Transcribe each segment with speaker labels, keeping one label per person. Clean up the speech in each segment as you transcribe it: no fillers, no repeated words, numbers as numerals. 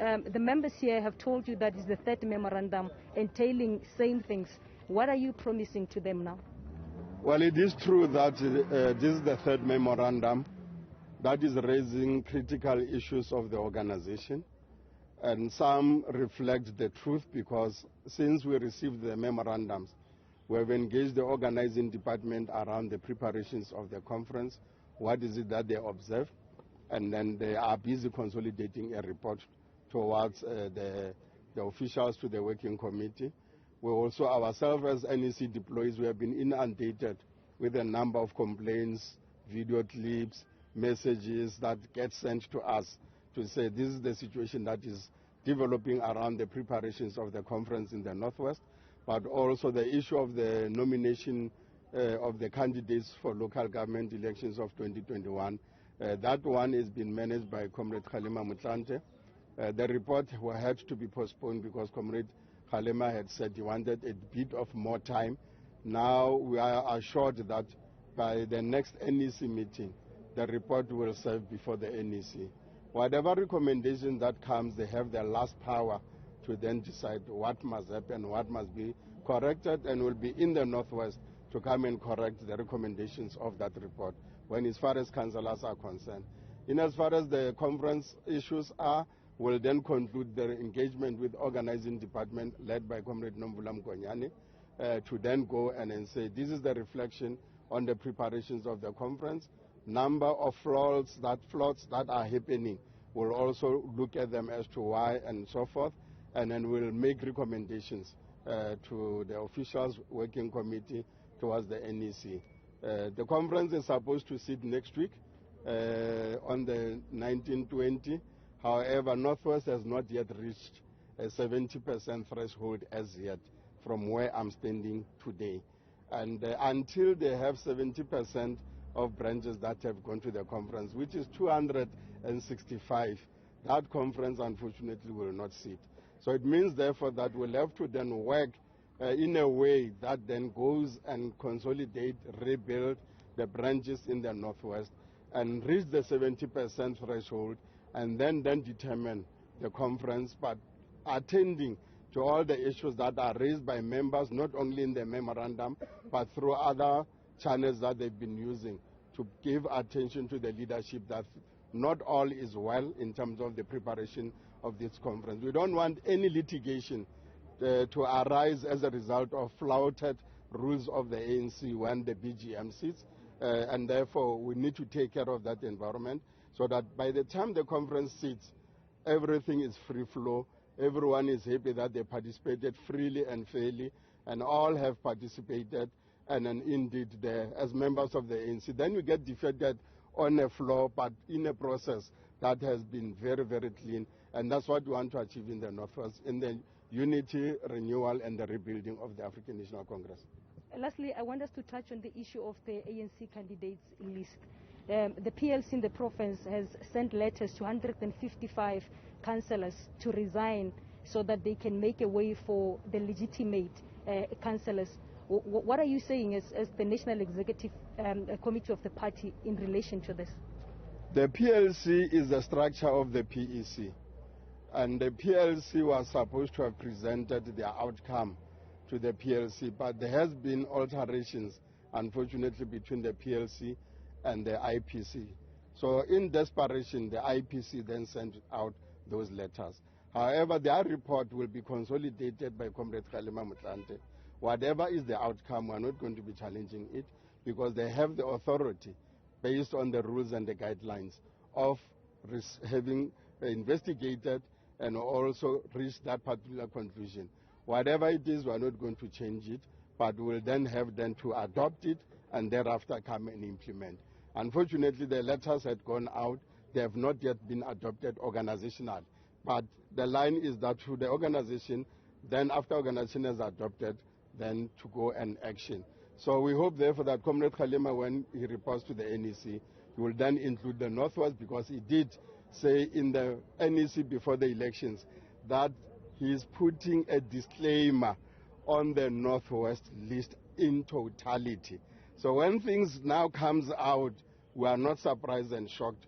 Speaker 1: the members here have told you that is the third memorandum entailing same things. What are you promising to them now?
Speaker 2: Well, it is true that this is the third memorandum that is raising critical issues of the organization. And some reflect the truth, because since we received the memorandums, we have engaged the organizing department around the preparations of the conference. What is it that they observe? And then they are busy consolidating a report towards the officials to the working committee. We also ourselves as NEC deployees, we have been inundated with a number of complaints, video clips, messages that get sent to us to say this is the situation that is developing around the preparations of the conference in the Northwest, but also the issue of the nomination of the candidates for local government elections of 2021. That one has been managed by Comrade Kgalema Motlanthe. The report had to be postponed because Comrade Kgalema had said he wanted a bit of more time. Now we are assured that by the next NEC meeting, the report will serve before the NEC. Whatever recommendation that comes, they have the last power to then decide what must happen, what must be corrected, and will be in the Northwest to come and correct the recommendations of that report when as far as councillors are concerned. In as far as the conference issues are, we'll then conclude the engagement with organizing department led by Comrade Newzroom Afrika to then go and then say this is the reflection on the preparations of the conference. Number of flaws that are happening, we'll also look at them as to why and so forth, and then we'll make recommendations to the officials working committee towards the NEC. The conference is supposed to sit next week on the 19-20. However, Northwest has not yet reached a 70% threshold as yet from where I'm standing today. And until they have 70% of branches that have gone to the conference, which is 265, that conference unfortunately will not sit. So it means therefore that we'll have to then work in a way that then goes and consolidate, rebuild the branches in the Northwest and reach the 70% threshold, and then determine the conference, but attending to all the issues that are raised by members, not only in the memorandum, but through other channels that they've been using to give attention to the leadership that not all is well in terms of the preparation of this conference. We don't want any litigation to arise as a result of flouted rules of the ANC when the BGM sits, and therefore we need to take care of that environment so that by the time the conference sits, everything is free flow, everyone is happy that they participated freely and fairly, and all have participated, and then indeed as members of the ANC. Then we get defeated on a floor, but in a process that has been very, very clean, and that's what we want to achieve in the Northwest, in the unity, renewal, and the rebuilding of the African National Congress.
Speaker 1: Lastly, I want us to touch on the issue of the ANC candidates list. The PLC in the province has sent letters to 155 councillors to resign so that they can make a way for the legitimate councillors. What are you saying as the National Executive Committee of the party in relation to this?
Speaker 2: The PLC is the structure of the PEC, and the PLC was supposed to have presented their outcome to the PLC, but there has been alterations, unfortunately, between the PLC and the IPC. So in desperation, the IPC then sent out those letters. However, their report will be consolidated by Comrade Kgalema Motlanthe. Whatever is the outcome, we're not going to be challenging it because they have the authority, based on the rules and the guidelines, of having investigated and also reached that particular conclusion. Whatever it is, we're not going to change it, but we'll then have them to adopt it and thereafter come and implement. Unfortunately, the letters had gone out. They have not yet been adopted organizationally. But the line is that through the organization, then after organization is adopted, then to go and action. So we hope, therefore, that Comrade Kgalema, when he reports to the NEC, he will then include the Northwest, because he did say in the NEC before the elections that he is putting a disclaimer on the Northwest list in totality. So when things now comes out, we are not surprised and shocked,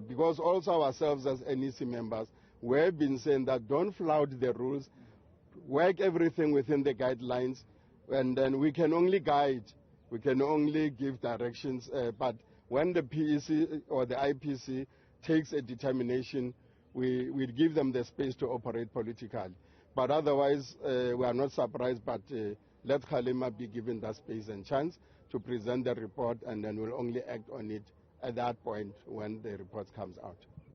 Speaker 2: because also ourselves as NEC members, we've been saying that don't flout the rules, work everything within the guidelines, and then we can only guide, we can only give directions, but when the PEC or the IPC takes a determination, we give them the space to operate politically. But otherwise, we are not surprised, but let Kgalema be given that space and chance to present the report, and then we'll only act on it at that point when the report comes out.